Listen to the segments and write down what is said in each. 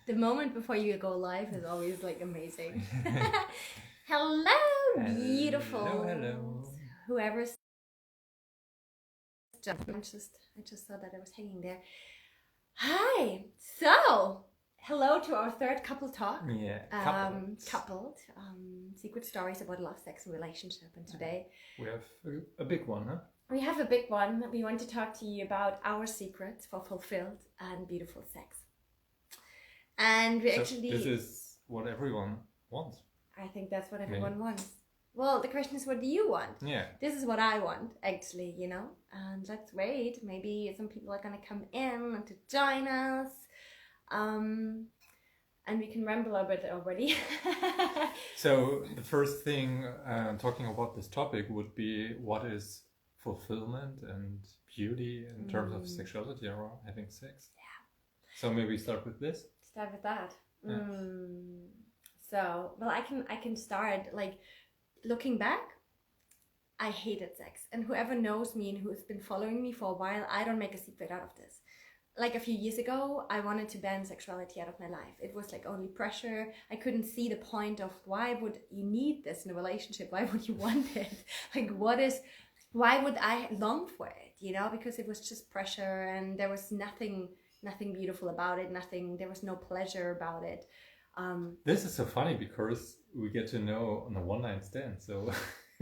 The moment before you go live is always like amazing. Hello, beautiful. Hello. Whoever's I just saw that I was hanging there. Hi. So, hello to our third couple talk. Yeah, coupled. Secret stories about love, sex, and relationship. And today we have a big one, huh? We have a big one. We want to talk to you about our secrets for fulfilled and beautiful sex. And we actually... This is what everyone wants. I think that's what everyone wants. Well, the question is, what do you want? Yeah. This is what I want, actually, you know? And let's wait. Maybe some people are going to come in and to join us. And we can ramble a bit already. So the first thing talking about this topic would be, what is fulfillment and beauty in terms of sexuality or having sex? Yeah. So maybe start with this. Start with that. Yeah. So, well, I can start, like, looking back, I hated sex. And whoever knows me and who's been following me for a while, I don't make a secret out of this. Like a few years ago, I wanted to ban sexuality out of my life. It was like only pressure. I couldn't see the point of why would you need this in a relationship? Why would you want it? Like, why would I long for it? You know, because it was just pressure and there was nothing beautiful about it. There was no pleasure about it. This is so funny because we get to know on a one-night stand, so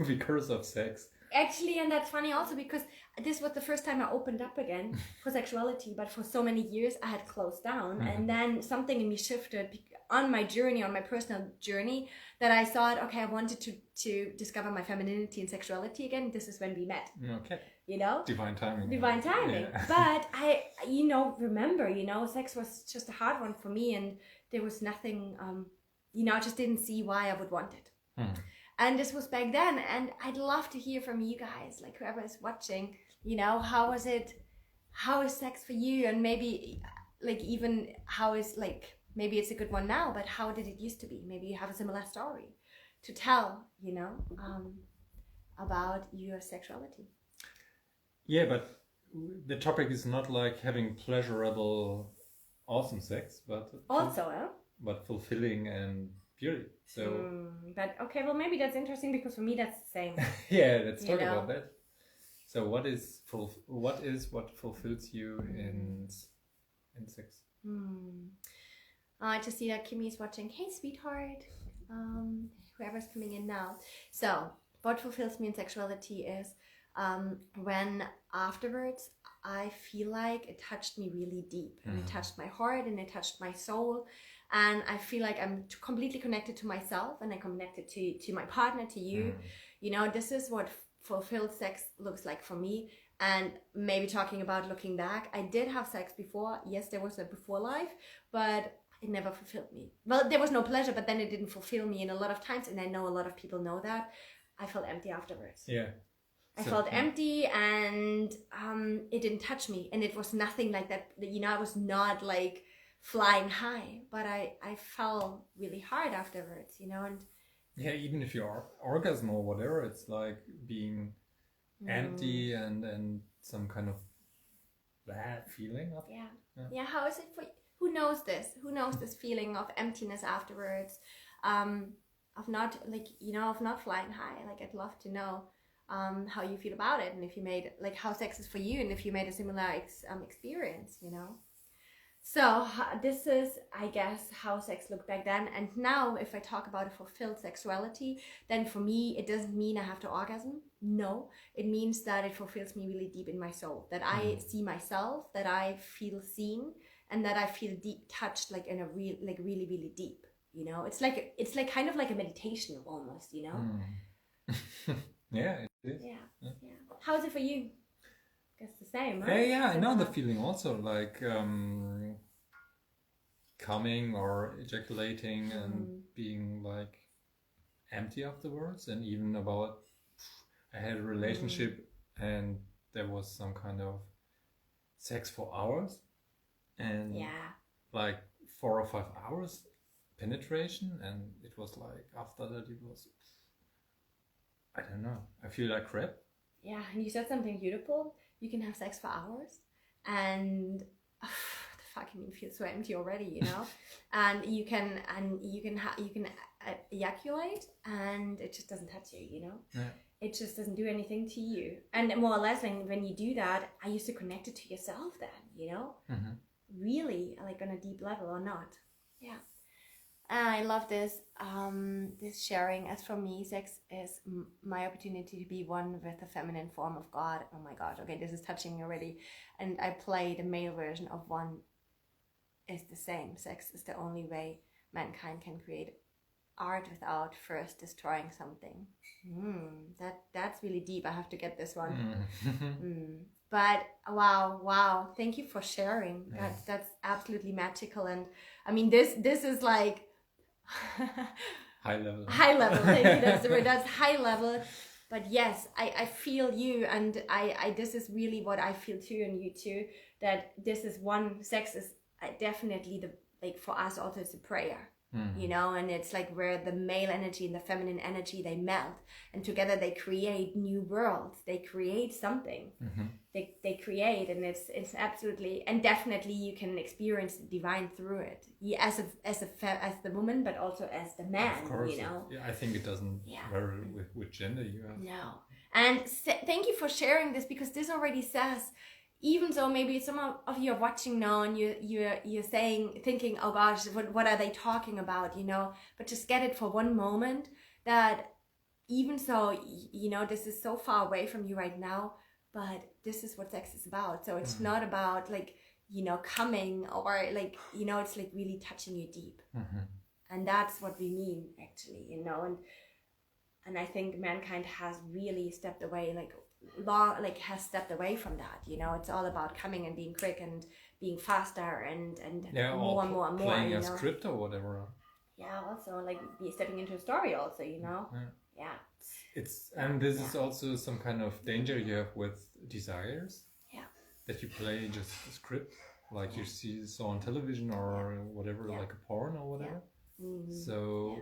because of sex. Actually, and that's funny also because this was the first time I opened up again for sexuality, but for so many years I had closed down. And then something in me shifted on my journey, on my personal journey, that I thought, okay, I wanted to discover my femininity and sexuality again. This is when we met. Okay. You know? Divine timing. Yeah. But I, remember, sex was just a hard one for me, and there was nothing, I just didn't see why I would want it. And this was back then, and I'd love to hear from you guys, like whoever is watching, how is sex for you? And maybe, like, even how is, like, maybe it's a good one now, but how did it used to be? Maybe you have a similar story to tell, about your sexuality. Yeah, but the topic is not like having pleasurable, awesome sex, but also, but fulfilling and beauty. So, but okay, well, maybe that's interesting because for me that's the same. Yeah, let's talk about that. So, what fulfills you in sex? I just see that Kimmy is watching. Hey, sweetheart. Whoever's coming in now. So, what fulfills me in sexuality is when afterwards I feel like it touched me really deep, and it touched my heart, and it touched my soul, and I feel like I'm completely connected to myself, and I'm connected to my partner, to you. This is what fulfilled sex looks like for me. And maybe talking about looking back, I did have sex before. Yes, there was a before life, but it never fulfilled me. Well, there was no pleasure, but then it didn't fulfill me. And a lot of times, and I know a lot of people know that, I felt empty afterwards. Yeah. I felt empty, and it didn't touch me. And it was nothing like that. I was not like flying high, but I fell really hard afterwards, and yeah, even if you orgasm or whatever, it's like being empty and some kind of bad feeling of how is it for you? Who knows this feeling of emptiness afterwards, of not, like, of not flying high. Like, I'd love to know how you feel about it, and if you made, like, how sex is for you, and if you made a similar experience, So this is, I guess, how sex looked back then. And now, if I talk about a fulfilled sexuality, then for me, it doesn't mean I have to orgasm. No, it means that it fulfills me really deep in my soul. That I see myself, that I feel seen, and that I feel deep touched, like in a really, really deep. It's like kind of like a meditation almost. Yeah, it is. Yeah. How is it for you? Guess the same, right? Yeah, I know the feeling also, like coming or ejaculating and being like empty afterwards. And even about, I had a relationship and there was some kind of sex for hours, and like 4 or 5 hours penetration, and it was like, after that it was, I don't know, I feel like crap. Yeah, and you said something beautiful. You can have sex for hours, and the fuck, I mean, feel so empty already, you know. And you can ejaculate, and it just doesn't touch you, you know. Yeah. It just doesn't do anything to you. And more or less, when you do that, are you so connected to yourself then, you know? Mm-hmm. Really, like on a deep level or not? Yeah. I love this this sharing. As for me, sex is my opportunity to be one with the feminine form of God. Oh my God, okay, this is touching me already. And I play the male version of one is the same. Sex is the only way mankind can create art without first destroying something. That's really deep. I have to get this one. But wow, thank you for sharing. That's absolutely magical. And I mean, this is like high level. Thank you. That's the word. That's high level. But yes, I feel you, and I this is really what I feel too, and you too. That this is one. Sex is definitely the, like, for us also it's a prayer. You know, and it's like where the male energy and the feminine energy, they melt, and together they create new worlds. They create something. They create, and it's absolutely, and definitely you can experience the divine through it. As the woman, but also as the man. Of course, you know. Yeah, I think it doesn't vary with gender you have. No, and thank you for sharing this, because this already says. Even though maybe some of you are watching now and you're thinking, oh gosh, what are they talking about, you know? But just get it for one moment that even so, you know, this is so far away from you right now, but this is what sex is about. So it's not about, like, you know, coming, or like, you know, it's like really touching you deep. And that's what we mean, actually, you know? And I think mankind has really stepped away, has stepped away from that, you know. It's all about coming and being quick and being faster and more and more, playing you a know? script or whatever. Yeah, also like be stepping into a story also, you know. It's and this is also some kind of danger you have with desires, that you play just a script like you saw on television or whatever, like a porn or whatever. So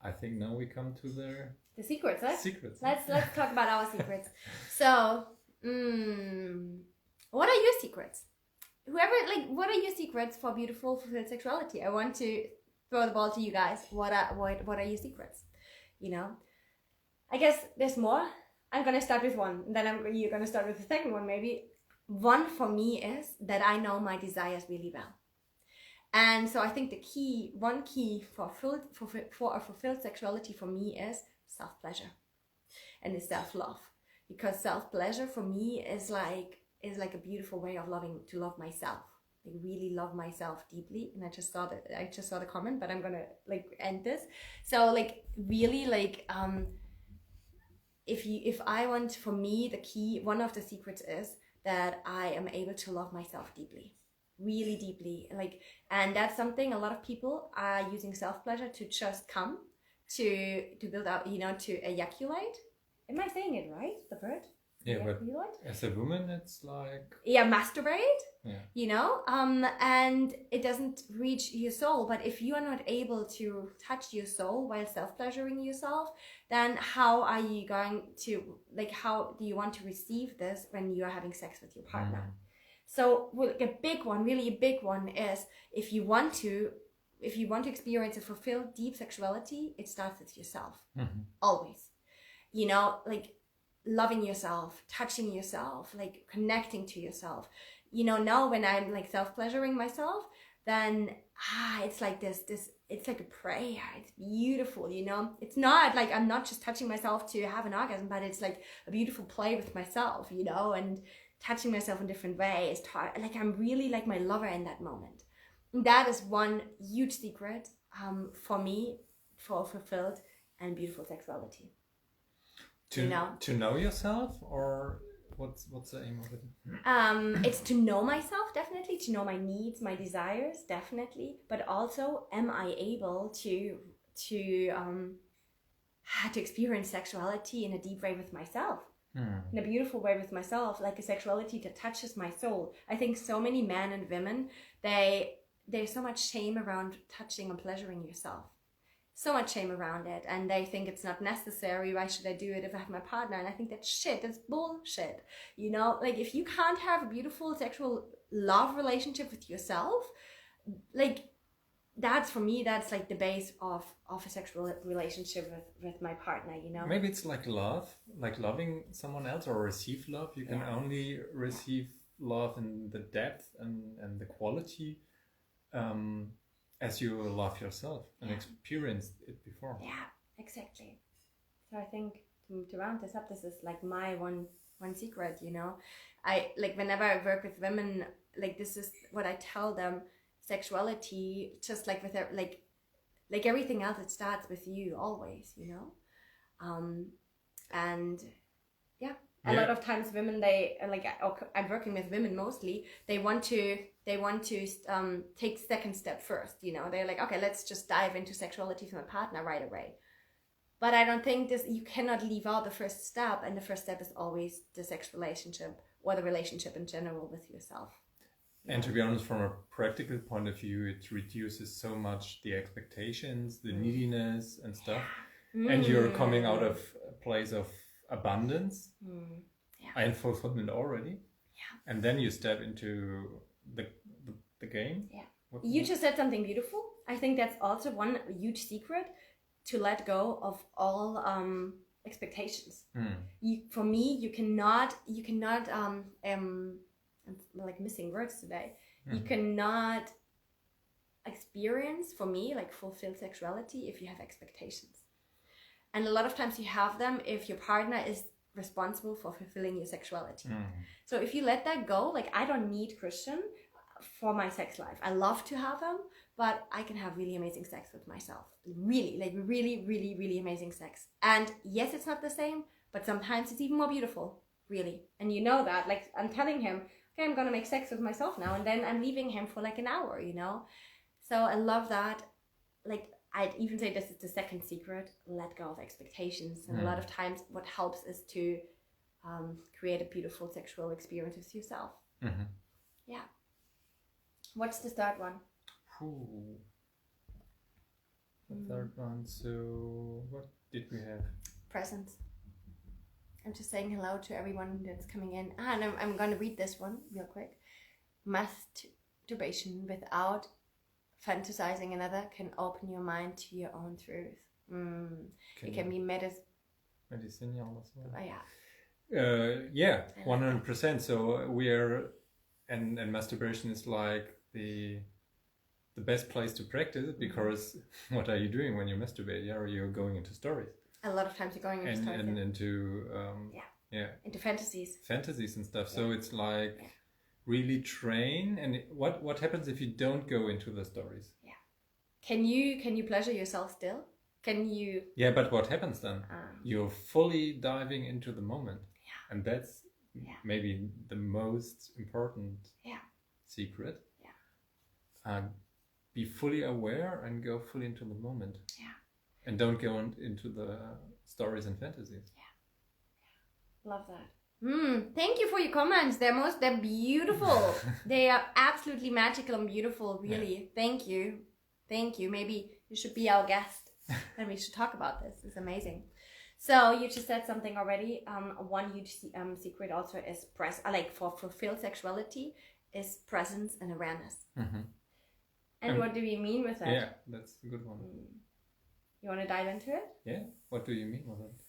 I think now we come to the secrets, right? Secrets. Let's talk about our secrets. So, what are your secrets? What are your secrets for beautiful, fulfilled sexuality? I want to throw the ball to you guys. What are your secrets? You know, I guess there's more. I'm gonna start with one, and then you're gonna start with the second one, maybe. One for me is that I know my desires really well. And so I think one key for a fulfilled sexuality for me is self-pleasure and it's self-love, because self-pleasure for me is like a beautiful way of to love myself, like really love myself deeply. And I just saw the comment, but I'm gonna end this. So really if I want, for me, the key, one of the secrets is that I am able to love myself deeply, really deeply, and that's something a lot of people are using self-pleasure to just come to build up, you know, to ejaculate. Am I saying it right, the word? Yeah, but as a woman it's like masturbate, you know, and it doesn't reach your soul. But if you are not able to touch your soul while self-pleasuring yourself, then how are you going to, how do you want to receive this when you are having sex with your partner? So a big one is, if you want to experience a fulfilled deep sexuality, it starts with yourself. Always, you know, loving yourself, touching yourself, connecting to yourself. You know, now when I'm self-pleasuring myself, then it's like this it's like a prayer. It's beautiful, you know. It's not like I'm not just touching myself to have an orgasm, but it's like a beautiful play with myself, you know, and touching myself in different ways. I'm really like my lover in that moment. And that is one huge secret for me for fulfilled and beautiful sexuality. To know yourself, or what's the aim of it? It's to know myself, definitely, to know my needs, my desires, definitely, but also, am I able to experience sexuality in a deep way with myself, in a beautiful way with myself, like a sexuality that touches my soul. I think so many men and women, there's so much shame around touching and pleasuring yourself. So much shame around it, and they think it's not necessary. Why should I do it if I have my partner? And I think that's bullshit, you know. If you can't have a beautiful sexual love relationship with yourself, like that's for me, that's like the base of a sexual relationship with my partner, you know. Maybe it's like love, like loving someone else or receive love. You can only receive love in the depth and the quality as you love yourself and experienced it before. Yeah, exactly. So I think to round this up, this is like my one secret, you know. I like whenever I work with women, like this is what I tell them: sexuality, just like with like everything else, it starts with you always, you know. And a lot of times women, they like, I'm working with women mostly, they want to take second step first, you know. They're like, okay, let's just dive into sexuality with my partner right away. But I don't think you cannot leave out the first step, and the first step is always the sex relationship or the relationship in general with yourself. And to be honest, from a practical point of view, it reduces so much the expectations, the neediness and stuff. And you're coming out of a place of abundance and fulfillment already. And then you step into the game. You just said something beautiful. I think that's also one huge secret, to let go of all expectations. For me, you cannot I'm like missing words today. You cannot experience, for me, like fulfilled sexuality if you have expectations. And a lot of times you have them if your partner is responsible for fulfilling your sexuality. So if you let that go, like I don't need Christian for my sex life. I love to have him, but I can have really amazing sex with myself. Really, like really, really, really amazing sex. And yes, it's not the same, but sometimes it's even more beautiful, really. And you know that, like I'm telling him, okay, I'm gonna make sex with myself now, and then I'm leaving him for like an hour, you know. So I love that. Like I'd even say this is the second secret: let go of expectations. And a lot of times, what helps is to create a beautiful sexual experience with yourself. Yeah. What's the third one? The third one. So what did we have? Presence. I'm just saying hello to everyone that's coming in. And I'm going to read this one real quick. Masturbation without fantasizing another can open your mind to your own truth. It can be medicinal as well. Yeah, 100%. So we are, and masturbation is like the best place to practice it, because what are you doing when you masturbate? Yeah, you're going into stories. A lot of times you're going into stories. And into into fantasies and stuff. So it's like really train. And what happens if you don't go into the stories? Can you pleasure yourself still? Can you? Yeah, but what happens then? You're fully diving into the moment. And that's maybe the most important secret. Be fully aware and go fully into the moment. And don't go into the stories and fantasies. Love that. Thank you for your comments. They're beautiful. They are absolutely magical and beautiful, really. Thank you. Maybe you should be our guest and we should talk about this. It's amazing. So you just said something already. One huge secret also is for fulfilled sexuality is presence and awareness. And what do you mean with that? Yeah, that's a good one. You want to dive into it? Yeah. What do you mean with it?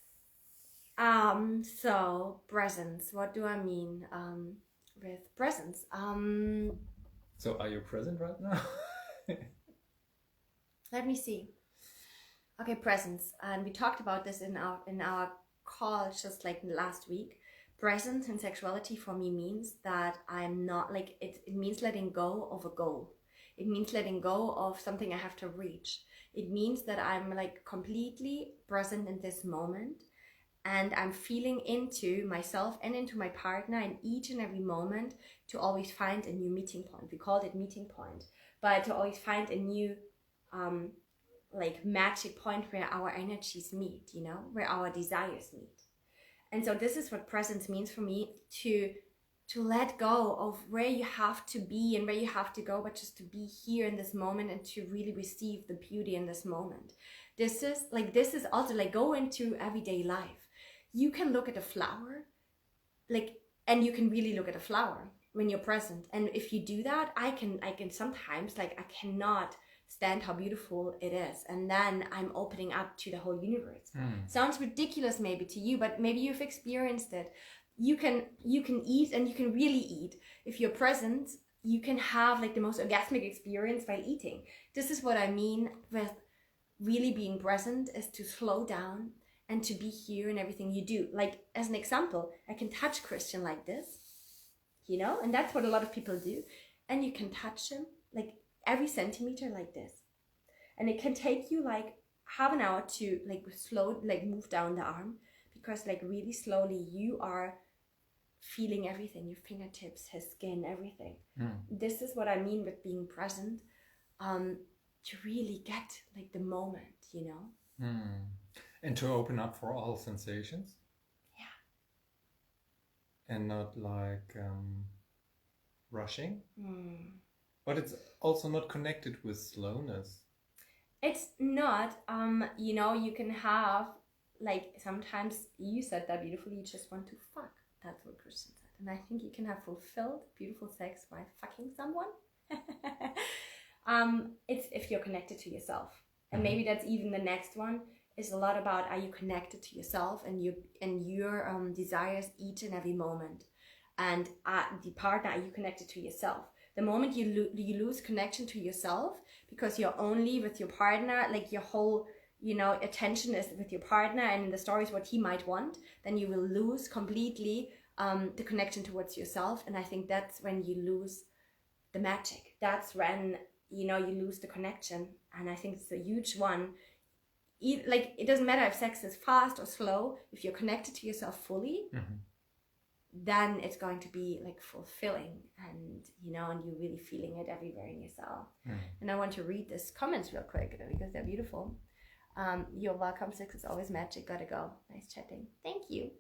So presence. What do I mean with presence? So are you present right now? Let me see. Okay, presence. And we talked about this in our call just like last week. Presence and sexuality for me means that I'm not like it means letting go of a goal. It means letting go of something I have to reach. It means that I'm like completely present in this moment, and I'm feeling into myself and into my partner in each and every moment to always find a new meeting point. We called it meeting point, but to always find a new like magic point where our energies meet, you know, where our desires meet. And so this is what presence means for me, to let go of where you have to be and where you have to go, but just to be here in this moment and to really receive the beauty in this moment. This is also like go into everyday life. You can look at a flower, and you can really look at a flower. when you're present. And if you do that, I can sometimes, like, I cannot stand how beautiful it is, and then I'm opening up to the whole universe. Sounds ridiculous maybe to you, but maybe you've experienced it. You can eat, and you can really eat. If you're present, you can have like the most orgasmic experience while eating. This is what I mean with really being present, is to slow down and to be here in everything you do. Like, as an example, I can touch Christian like this, you know, and that's what a lot of people do. And you can touch him like every centimeter like this. And it can take you like half an hour to like move down the arm, because like really slowly you are feeling everything, your fingertips, his skin, everything. This is what I mean with being present, to really get like the moment, you know. And to open up for all sensations. Yeah. And not like rushing. But it's also not connected with slowness. It's not, you know, you can have, like, sometimes you said that beautifully, you just want to fuck. That's what Christian said. And I think you can have fulfilled, beautiful sex by fucking someone. It's if you're connected to yourself. And maybe that's even the next one, is a lot about, are you connected to yourself and your desires each and every moment? And the partner, are you connected to yourself? The moment you lose connection to yourself, because you're only with your partner, like your whole, you know, attention is with your partner and in the stories what he might want, then you will lose completely the connection towards yourself. And I think that's when you lose the magic. That's when, you know, you lose the connection. And I think it's a huge one. Like, it doesn't matter if sex is fast or slow. If you're connected to yourself fully, then it's going to be like fulfilling, and, you know, and you're really feeling it everywhere in yourself. And I want to read these comments real quick because they're beautiful. You're welcome. Sex is always magic. Gotta go. Nice chatting. Thank you.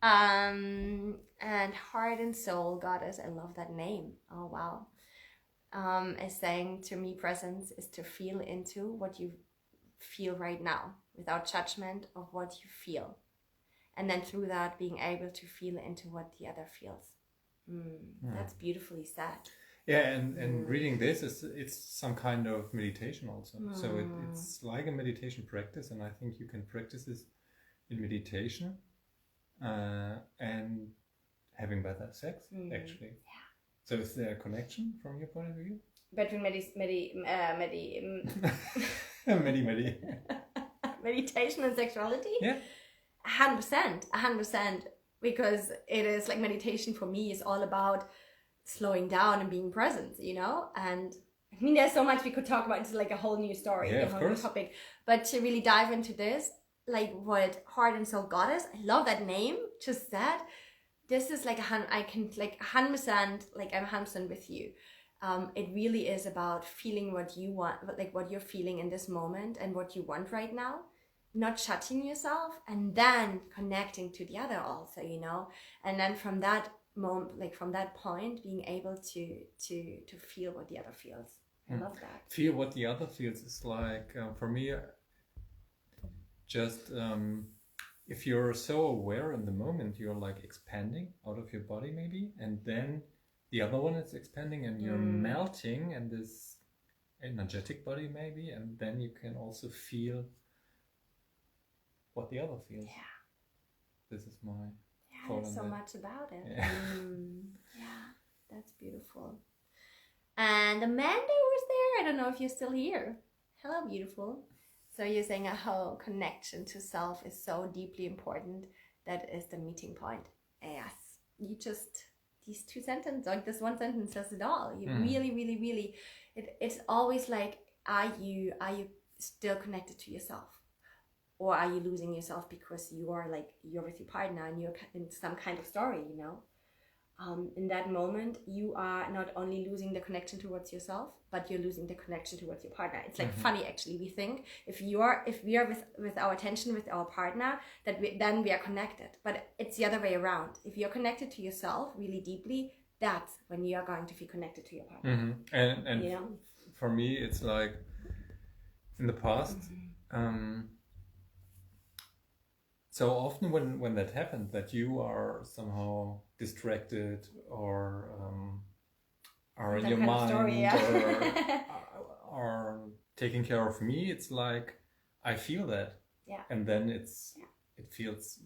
And Heart and Soul Goddess, I love that name. Oh wow. Is saying, to me, presence is to feel into what you feel right now without judgment of what you feel, and then through that being able to feel into what the other feels. That's beautifully said. Yeah, and reading this it's some kind of meditation also. So it's like a meditation practice, and I think you can practice this in meditation and having better sex actually. Yeah. So is there a connection from your point of view between meditation and sexuality? Yeah. 100%, because it is like, meditation for me is all about slowing down and being present, you know. And I mean, there's so much we could talk about. It's like a whole new story, a whole new topic. But to really dive into this, like what Heart and Soul Goddess, I love that name. Just that, this is like I can like 100%, like I'm 100% with you. It really is about feeling what you want, like what you're feeling in this moment and what you want right now. Not shutting yourself, and then connecting to the other also, you know. And then from that moment, like from that point, being able to feel what the other feels. I love that. Feel what the other feels is like, for me, just if you're so aware in the moment, you're like expanding out of your body maybe, and then the other one is expanding and you're melting in this energetic body maybe, and then you can also feel what the other feels. Yeah. This is my there's so much about it. Yeah. That's beautiful. And Amanda was there. I don't know if you're still here. Hello, beautiful. So you're saying a whole connection to self is so deeply important. That is the meeting point. Yes. You just, these two sentences, like this one sentence says it all. You really, really, really, it's always like, are you still connected to yourself? Or are you losing yourself because you're with your partner and you're in some kind of story, you know? In that moment, you are not only losing the connection towards yourself, but you're losing the connection towards your partner. It's like funny, actually. We think if we are with our attention with our partner, then we are connected. But it's the other way around. If you're connected to yourself really deeply, that's when you are going to feel connected to your partner. And you know? For me, it's like in the past. So often when that happens, that you are somehow distracted or are in Some your kind of mind story, yeah. or taking care of me, it's like I feel that. Yeah. And then it feels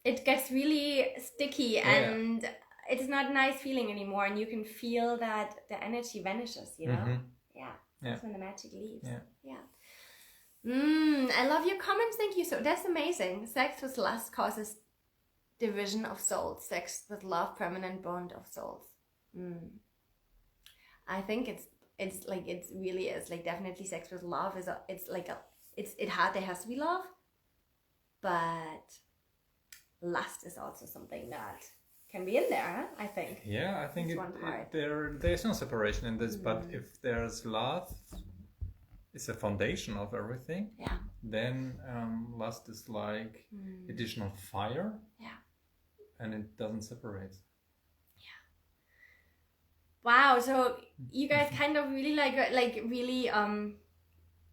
it gets really sticky and it's not a nice feeling anymore, and you can feel that the energy vanishes, you know. That's when the magic leaves. I love your comments. Thank you. So that's amazing. Sex with lust causes division of souls. Sex with love, permanent bond of souls. I think it's like, it really is like, definitely sex with love is there has to be love, but lust is also something that can be in there, huh? I think. Yeah, I think one part. There's no separation in this, but if there's love, it's a foundation of everything. Yeah. Then lust is like additional fire. Yeah. And it doesn't separate. Yeah. Wow. So you guys kind of really really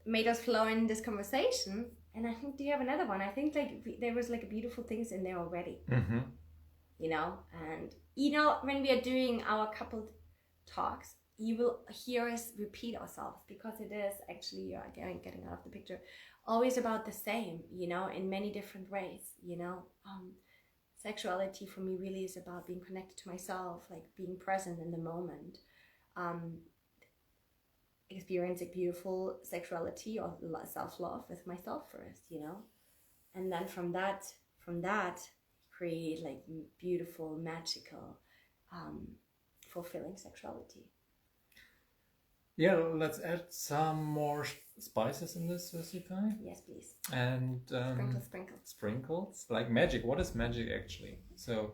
made us flow in this conversation. And I think, do you have another one? I think there was like beautiful things in there already. Mm-hmm. You know, and you know, when we are doing our coupled talks, you will hear us repeat ourselves, because it is actually, you're getting out of the picture, always about the same, you know, in many different ways, you know. Sexuality for me really is about being connected to myself, like being present in the moment, experiencing beautiful sexuality or self-love with myself first, you know, and then from that create like beautiful, magical, fulfilling sexuality. Yeah, let's add some more spices in this recipe. Yes, please. And sprinkles, like magic. What is magic actually? So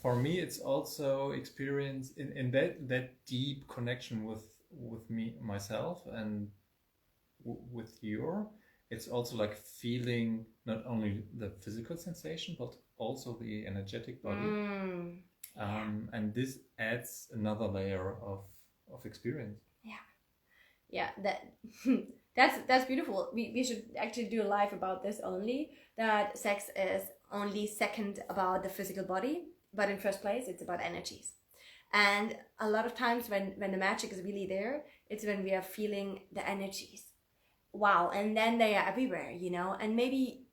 for me, it's also experience in that deep connection with me, myself, and with you. It's also like feeling not only the physical sensation, but also the energetic body. And this adds another layer of experience. Yeah, that's beautiful. We should actually do a live about this only, that sex is only second about the physical body, but in first place it's about energies. And a lot of times when the magic is really there, it's when we are feeling the energies. Wow. And then they are everywhere, you know. And maybe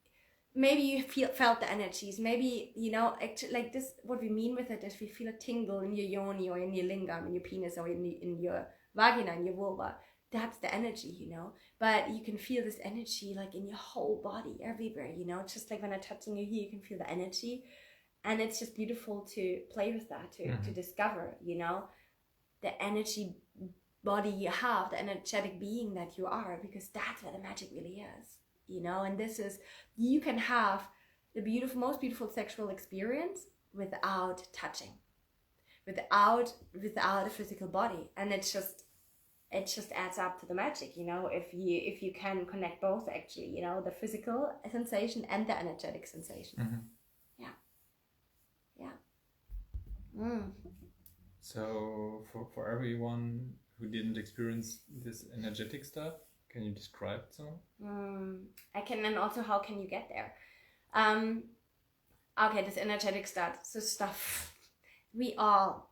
you felt the energies. Maybe, you know, actually, like this, what we mean with it is we feel a tingle in your yoni or in your lingam, in your penis, or in your vagina, in your vulva. That's the energy, you know. But you can feel this energy like in your whole body, everywhere, you know. It's just like when I'm touching you here, you can feel the energy. And it's just beautiful to play with that, to discover, you know, the energy body you have, the energetic being that you are, because that's where the magic really is, you know. And this is, you can have the most beautiful sexual experience without touching, without a physical body. And it just adds up to the magic, you know, if you can connect both, actually, you know, the physical sensation and the energetic sensation. So for everyone who didn't experience this energetic stuff, can you describe some? I can. And also, how can you get there? Okay, this energetic stuff, we are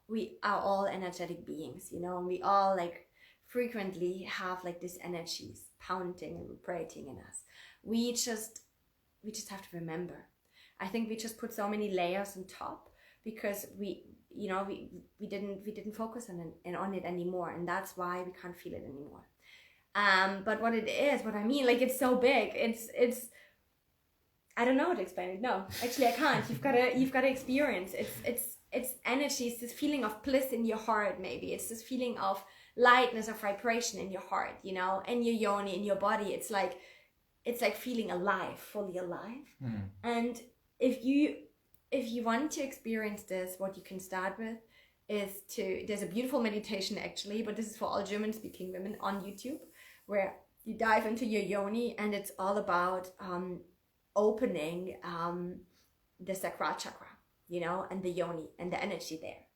all energetic beings, you know, and we all like frequently have like these energies pounding and vibrating in us. We just have to remember. I think we just put so many layers on top because we didn't focus on it anymore, and that's why we can't feel it anymore. But what it is, what I mean, like, it's so big. It's I don't know how to explain it. No, actually I can't. You've gotta experience. It's energy. It's this feeling of bliss in your heart. Maybe it's this feeling of lightness, of vibration in your heart, you know, and your yoni, in your body. It's like feeling alive, fully alive. And if you want to experience this, what you can start with is there's a beautiful meditation actually, but this is for all German speaking women on YouTube, where you dive into your yoni, and it's all about opening the sacral chakra, you know, and the yoni and the energy there.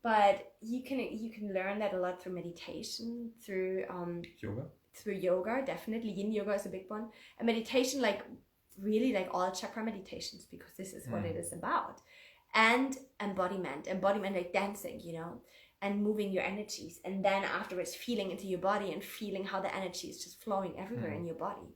But you can learn that a lot through meditation, through yoga, definitely. Yin yoga is a big one. And meditation, like really like all chakra meditations, because this is what it is about. And embodiment like dancing, you know, and moving your energies, and then afterwards feeling into your body and feeling how the energy is just flowing everywhere in your body.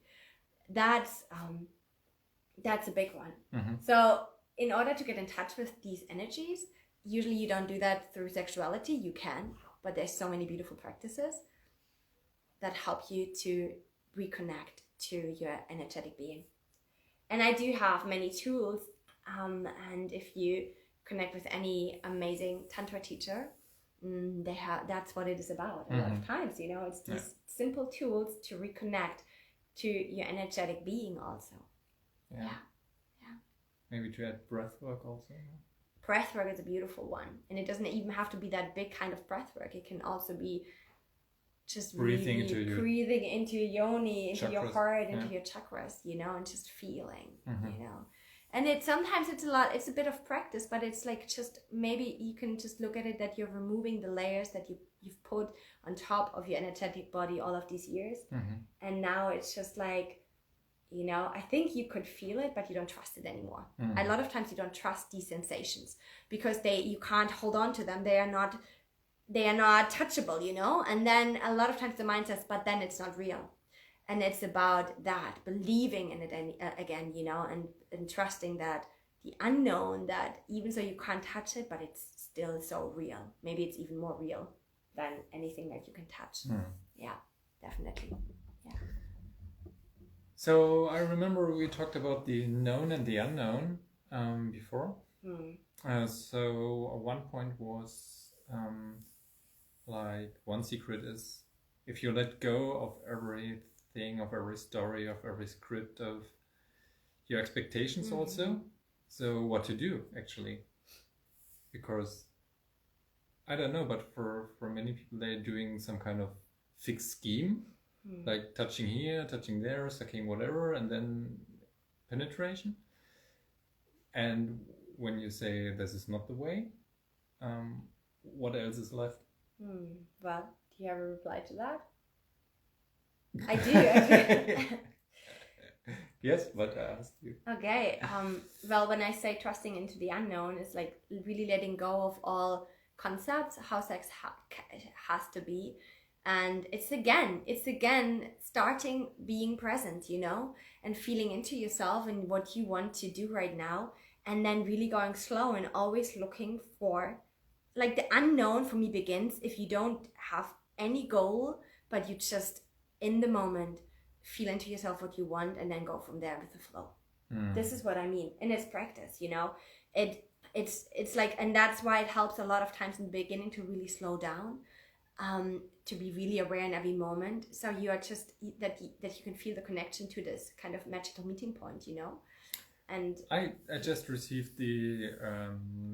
That's a big one. So in order to get in touch with these energies, usually you don't do that through sexuality. You can, but there's so many beautiful practices that help you to reconnect to your energetic being. And I do have many tools, and if you connect with any amazing tantra teacher, that's what it is about. A lot of times, you know, it's these simple tools to reconnect to your energetic being also. Yeah. Maybe to add breath work also. Breath work is a beautiful one, and it doesn't even have to be that big kind of breath work. It can also be just breathing into your yoni, into your heart, into your chakras, you know, and just feeling, you know. And sometimes it's a bit of practice, but it's like, just maybe you can just look at it that you're removing the layers that you've put on top of your energetic body all of these years. And now it's just like, you know, I think you could feel it, but you don't trust it anymore. A lot of times you don't trust these sensations because you can't hold on to them. They are not touchable, you know. And then a lot of times the mind says, but then it's not real. And it's about that, believing in it again, you know, and trusting that the unknown, that even so you can't touch it, but it's still so real. Maybe it's even more real than anything that you can touch. Yeah, definitely. Yeah. So I remember we talked about the known and the unknown before. So one point was like, one secret is, if you let go of everything, of every story, of every script, of your expectations also, so what to do actually, because I don't know, but for many people they're doing some kind of fixed scheme, like touching here, touching there, sucking whatever, and then penetration. And when you say this is not the way, what else is left? Well, do you have a reply to that? I do. Yes, but I asked you. Okay. Well, when I say trusting into the unknown, it's like really letting go of all concepts, how sex has to be. And it's again starting being present, you know, and feeling into yourself and what you want to do right now, and then really going slow and always looking for, like, the unknown for me begins if you don't have any goal, but you just in the moment feel into yourself what you want and then go from there with the flow. This is what I mean, and it's practice, you know. It's like, and that's why it helps a lot of times in the beginning to really slow down. To be really aware in every moment, so you are just that you can feel the connection to this kind of magical meeting point, you know. And I just received the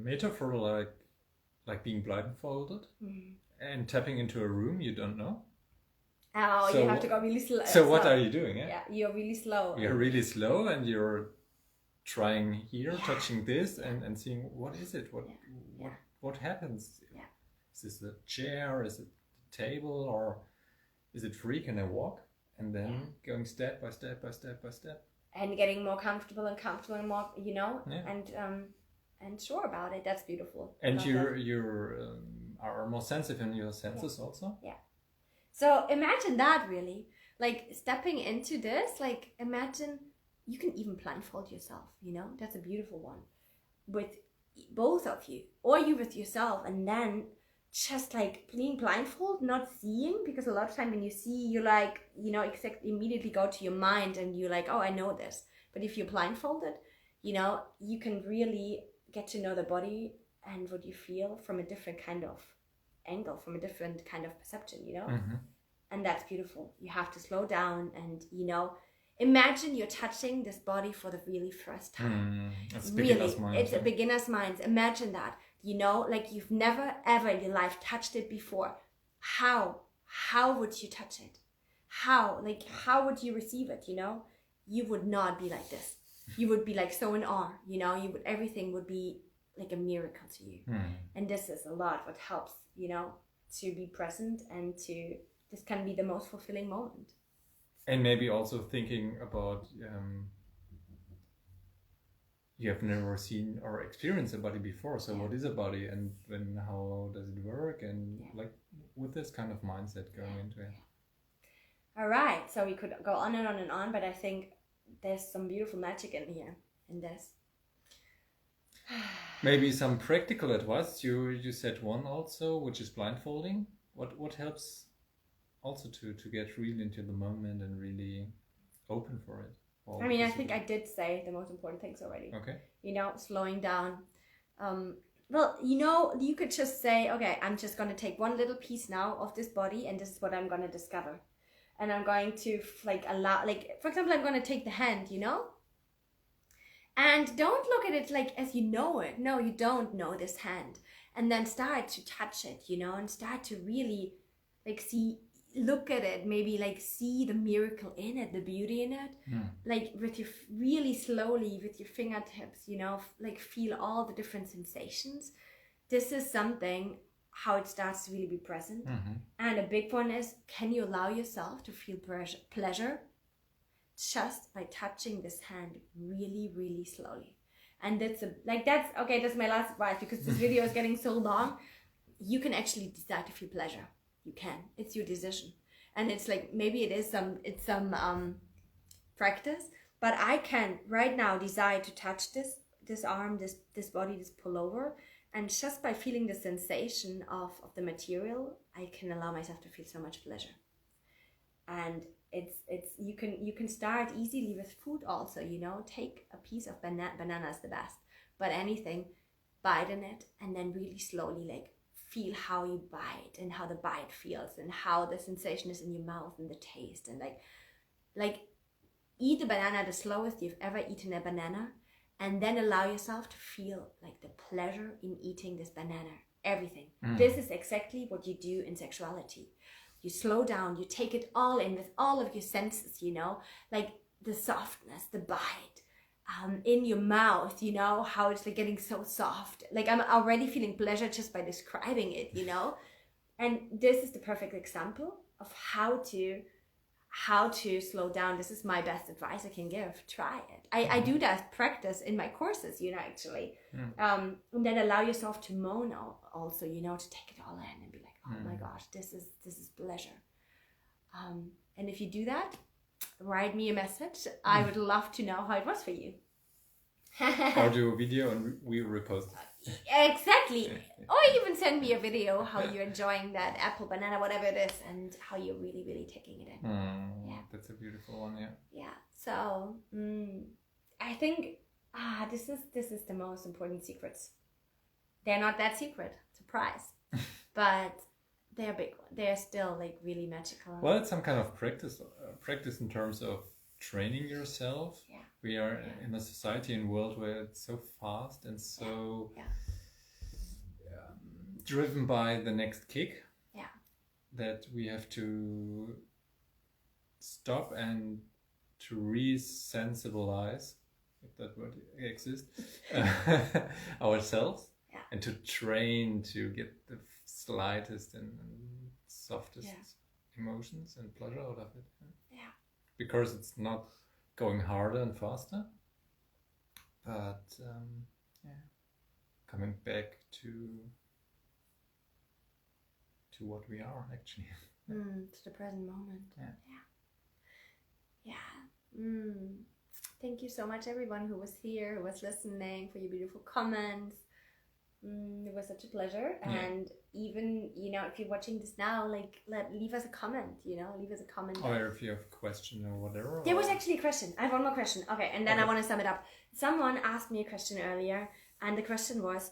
metaphor like being blindfolded and tapping into a room you don't know. Oh, so, you have to go really slow. So what are you doing? Yeah, you're really slow. You're really slow, and you're trying here, touching this, and seeing what is it, what happens. Yeah. Is this a chair? Is it a table? Or is it free? Can I walk? And then going step by step by step by step. And getting more comfortable and more, you know, and sure about it. That's beautiful. And you are more sensitive in your senses also. Yeah. So imagine that, really, like stepping into this. Like, imagine you can even blindfold yourself. You know, that's a beautiful one, with both of you, or you with yourself, and then just like being blindfold, not seeing, because a lot of time when you see, you like, you know, immediately go to your mind and you're like, oh, I know this. But if you're blindfolded, you know, you can really get to know the body and what you feel from a different kind of angle, from a different kind of perception, you know. And that's beautiful. You have to slow down and, you know, imagine you're touching this body for the really first time. It's a beginner's mind. Imagine that. You know, like you've never ever in your life touched it before. How would you touch it? How would you receive it? You know, you would not be like this. You would be like so in awe. You know, everything would be like a miracle to you. And this is a lot what helps, you know, to be present, and this can be the most fulfilling moment. And maybe also thinking about you have never seen or experienced a body before. So what is a body, and how does it work, and like with this kind of mindset going into it. All right, so we could go on and on and on, but I think there's some beautiful magic in here in this. Maybe some practical advice. You said one also, which is blindfolding. What helps also to get really into the moment and really open for it? I mean, I think I did say the most important things already. Okay. You know, slowing down. Well, you know, you could just say, okay, I'm just going to take one little piece now of this body, and this is what I'm going to discover. And I'm going to allow, for example, I'm going to take the hand, you know? And don't look at it like as you know it. No, you don't know this hand. And then start to touch it, you know, and start to really look at it, maybe see the miracle in it, the beauty in it. With your really slowly with your fingertips, you know, feel all the different sensations. This is something how it starts to really be present. And a big one is, can you allow yourself to feel pleasure just by touching this hand really, really slowly? And that's my last advice, because this video is getting so long. You can actually decide to feel pleasure. You can. It's your decision. And it's maybe it's some practice, but I can right now decide to touch this arm, this body, this pullover. And just by feeling the sensation of the material, I can allow myself to feel so much pleasure. And you can start easily with food also, you know, take a piece of banana is the best, but anything, bite in it, and then really slowly feel how you bite and how the bite feels and how the sensation is in your mouth and the taste, and eat the banana the slowest you've ever eaten a banana. And then allow yourself to feel the pleasure in eating this banana, everything. This is exactly what you do in sexuality. You slow down, you take it all in with all of your senses, you know, the softness, the bite, in your mouth, you know, how it's getting so soft. I'm already feeling pleasure just by describing it, you know. And this is the perfect example of how to slow down. This is my best advice I can give. Try it. I do that practice in my courses, you know, actually. And then allow yourself to moan also, you know, to take it all in and be like, oh my gosh, this is pleasure. And if you do that, write me a message. I would love to know how it was for you. Or do a video and we repost it. Exactly. Or even send me a video how you're enjoying that apple, banana, whatever it is, and how you're really, really taking it in. Yeah, that's a beautiful one. Yeah. So I think this is the most important secrets. They're not that secret, surprise, but they're big. They're still really magical. Well, it's some kind of practice in terms of training yourself. Yeah. We are in a society and world where it's so fast and so driven by the next kick. Yeah. That we have to stop and to re-sensibilize, if that word exists, ourselves. Yeah. And to train to get the slightest and softest emotions and pleasure out of it. Yeah. Because it's not going harder and faster, but coming back to what we are actually. To the present moment. Thank you so much, everyone who was here, who was listening, for your beautiful comments. It was such a pleasure. And even, you know, if you're watching this now, leave us a comment, you know, leave us a comment. Or if you have a question or whatever. There was actually a question. I have one more question. Okay, and then I want to sum it up. Someone asked me a question earlier, and the question was,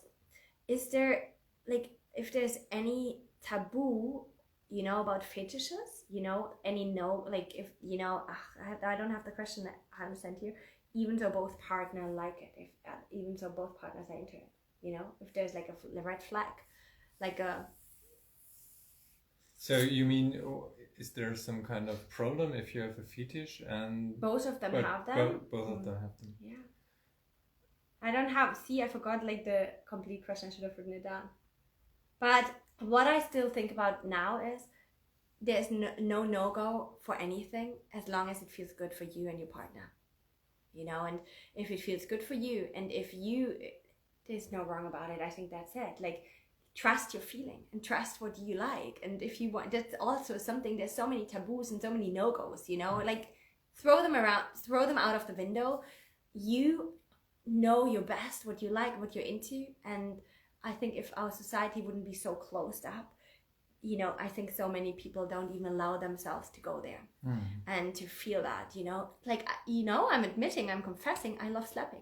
is there, if there's any taboo, you know, about fetishes, you know, if, you know, I don't have the question that I sent here, even though both partners like it, even though both partners are into it. You know, if there's a red flag, So you mean, is there some kind of problem if you have a fetish and both of them have them? Both of them have them. Yeah. I don't have. See, I forgot the complete question. I should have written it down. But what I still think about now is there's no go for anything as long as it feels good for you and your partner. you know, and if it feels good for you, and there's no wrong about it. I think that's it. Like, trust your feeling and trust what you like. And if you want, that's also something, there's so many taboos and so many no-goes, you know, like throw them out of the window. You know your best, what you like, what you're into. And I think if our society wouldn't be so closed up, you know, I think so many people don't even allow themselves to go there and to feel that, you know, like, you know, I'm confessing, I love slapping.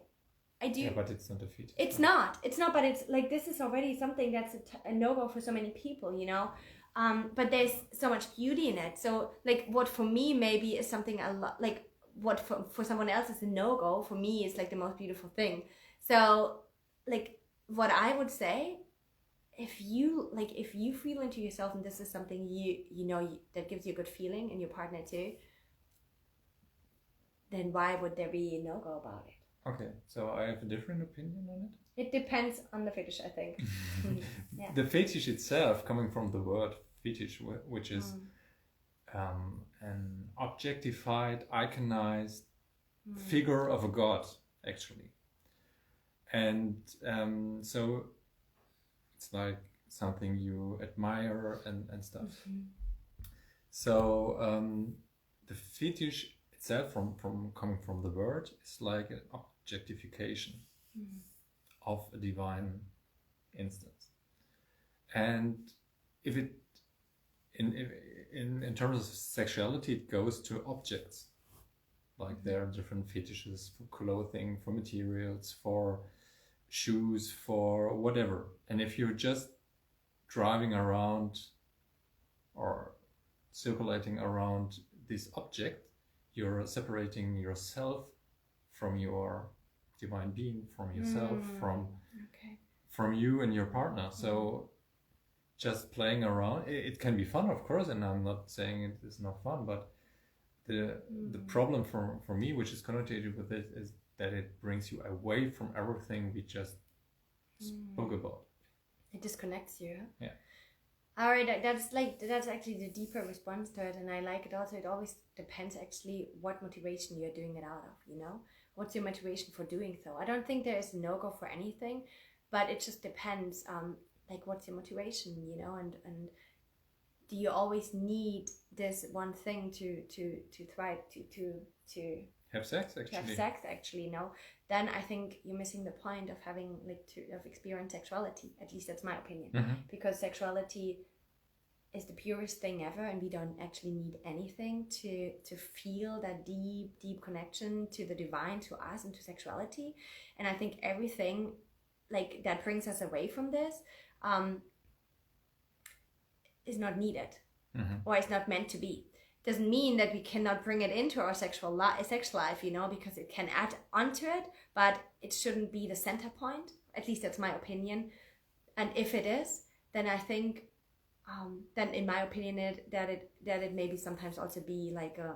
I do. Yeah, but it's not a fetish. It's not, but it's like, this is already something that's a no-go for so many people, you know. But there's so much beauty in it. So like, what for me maybe is something a lot, like what for someone else is a no-go, for me is like the most beautiful thing. So like, what I would say, if you feel into yourself and this is something you know that gives you a good feeling, and your partner too, then why would there be a no-go about it? Okay, so I have a different opinion on it. It depends on the fetish, I think. Yeah. The fetish itself, coming from the word fetish, which is an objectified, iconized figure of a god, actually. And so it's like something you admire and stuff. So the fetish itself, from coming from the word, is like an objectification of a divine instance. And if it in terms of sexuality, it goes to objects. Like there are different fetishes for clothing, for materials, for shoes, for whatever. And if you're just driving around or circulating around this object, you're separating yourself from your divine being, from yourself, from you and your partner. So just playing around, it can be fun, of course, and I'm not saying it is not fun, but the problem for me, which is connotated with it, is that it brings you away from everything we just spoke about. It disconnects you. Yeah. All right, that's actually the deeper response to it, and I like it also. It always depends actually what motivation you're doing it out of, you know? What's your motivation for doing so? I don't think there is a no-go for anything, but it just depends, like, what's your motivation, you know? And do you always need this one thing to thrive, to have sex, actually? To have sex, actually, no? Then I think you're missing the point of having, like, of experience sexuality. At least that's my opinion. Because sexuality is the purest thing ever, and we don't actually need anything to feel that deep connection to the divine, to us, and to sexuality. And I think everything, like, that brings us away from this is not needed, or is not meant to be. Doesn't mean that we cannot bring it into our sex life, you know, because it can add onto it, but it shouldn't be the center point. At least that's my opinion. And if it is, then I think, then in my opinion, that it maybe sometimes also be like a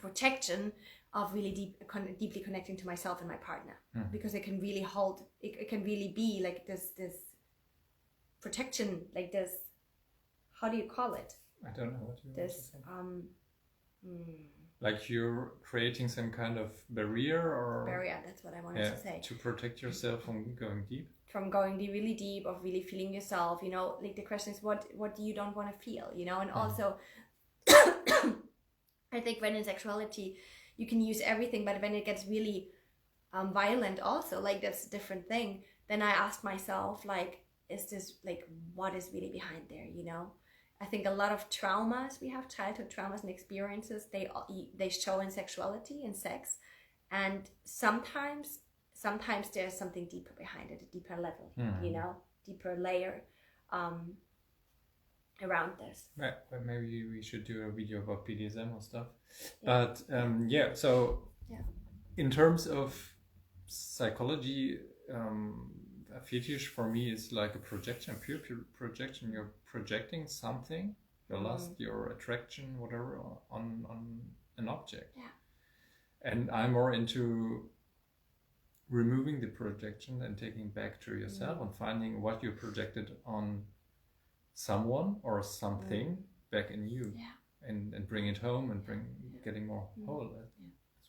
protection of really deeply connecting to myself and my partner, because it can really hold. It can really be like this protection, like this. How do you call it? I don't know what you this want to say. Like you're creating some kind of barrier, that's what I wanted to say, to protect yourself from going deep, really deep, of really feeling yourself, you know. Like, the question is, what do you don't want to feel, you know? And also I think when in sexuality you can use everything, but when it gets really violent also, like, that's a different thing. Then I ask myself, like, is this, like, what is really behind there, you know? I think a lot of traumas we have, childhood traumas and experiences, they show in sexuality and sex, and sometimes there's something deeper behind it, a deeper level, you know, deeper layer around this. Well, maybe we should do a video about BDSM or stuff. Yeah. But so in terms of psychology, a fetish for me is like a projection, a pure projection. You're projecting something, your lust, your attraction, whatever, on an object. Yeah. And I'm more into removing the projection and taking back to yourself and finding what you projected on someone or something back in you, and bring it home and getting more whole as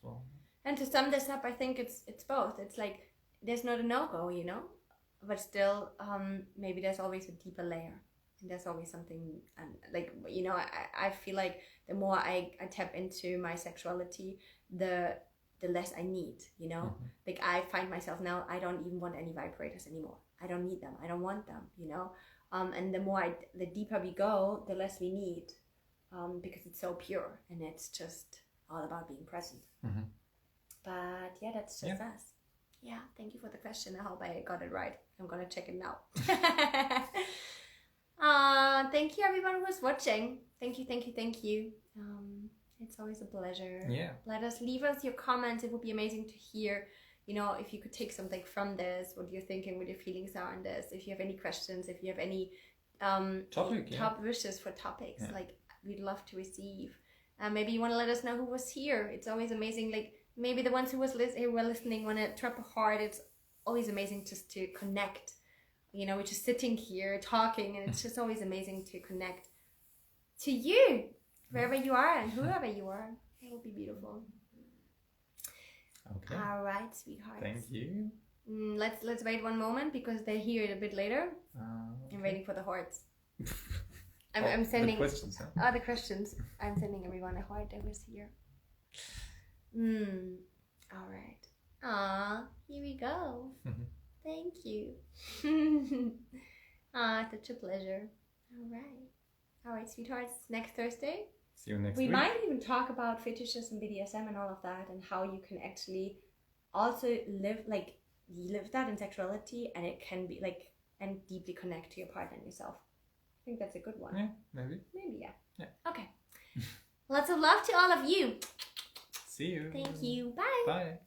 well. And to sum this up, I think it's both. It's like there's not a no-go, you know, but still maybe there's always a deeper layer, and there's always something, and like, you know, I feel like the more I tap into my sexuality, the less I need, you know. Like I find myself now, I don't even want any vibrators anymore. I don't need them. I don't want them, you know. And the deeper we go, the less we need, because it's so pure and it's just all about being present. But yeah, that's just us. Yeah, thank you for the question. I hope I got it right. I'm gonna check it now. Thank you everyone who's watching. Thank you. It's always a pleasure. Yeah. Leave us your comments. It would be amazing to hear, you know, if you could take something from this, what you're thinking, what your feelings are on this. If you have any questions, if you have any top wishes for topics, like we'd love to receive. Maybe you want to let us know who was here. It's always amazing. Like maybe the ones who were listening want to drop a heart. It's always amazing just to connect. You know, we're just sitting here talking, and it's just always amazing to connect to you, wherever you are and whoever you are. It will be beautiful. Okay. All right, sweethearts. Thank you. Let's wait one moment because they hear it a bit later. Okay. I'm waiting for the hearts. I'm sending the questions. Huh? the questions. I'm sending everyone a heart that was here. All right. Here we go. Thank you. Such a pleasure. All right, sweethearts. Next Thursday. See you next week. We might even talk about fetishes and BDSM and all of that, and how you can actually also live that in sexuality, and it can be like, and deeply connect to your partner and yourself. I think that's a good one. Yeah, maybe. Yeah. Okay. Lots of love to all of you. See you. Thank you. Bye. Bye.